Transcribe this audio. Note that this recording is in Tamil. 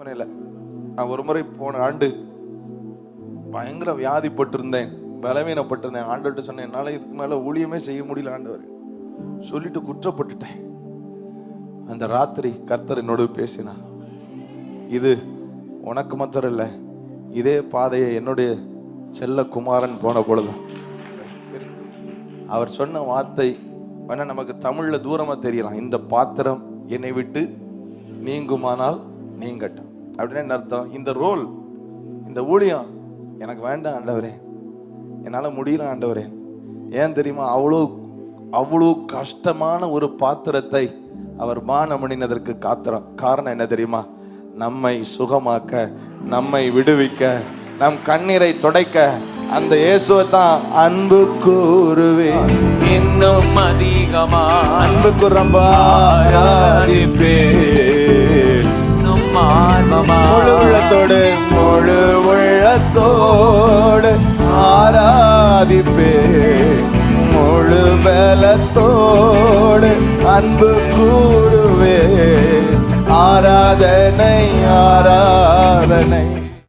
மருத்துவமனையில் நான் ஒரு முறை போன ஆண்டு பயங்கர வியாதிப்பட்டிருந்தேன், பலவீனப்பட்டிருந்தேன். ஆண்டவர்கிட்ட சொன்னேன், என்னால் இதுக்கு மேலே ஊழியமே செய்ய முடியல ஆண்டவர் சொல்லிட்டு குற்றப்பட்டுட்டேன். அந்த ராத்திரி கர்த்தர் என்னோடு பேசினா, இது உனக்கு மாத்திரம் இல்லை, இதே பாதையை என்னுடைய செல்ல குமாரன் போன பொழுது அவர் சொன்ன வார்த்தை வேணா நமக்கு தமிழ்ல தூரமா தெரியலாம். இந்த பாத்திரம் என்னை விட்டு நீங்குமானால் நீங்கட்டும். அப்படின்னு என்ன அர்த்தம்? இந்த ரோல், இந்த ஊழியம் எனக்கு வேண்டாம் ஆண்டவரே, என்னால முடியல ஆண்டவரே. ஏன் தெரியுமா? அவ்வளோ கஷ்டமான ஒரு பாத்திரத்தை அவர் மானமணினதற்கு காரணம் என்ன தெரியுமா? நம்மை சுகமாக்க, நம்மை விடுவிக்க, நம் கண்ணீரை துடைக்க அந்த இயேசுவை தான் அன்பு கூறுவேன். இன்னும் அதிகமா அன்பு ரொம்ப ஆராதிப்பேன். முழு உள்ளத்தோடு முழு உள்ளத்தோடு ஆராதிப்பேன். முழு பலத்தோடு அன்பு கூறுவேன். ஆராதனை ஆராதனை.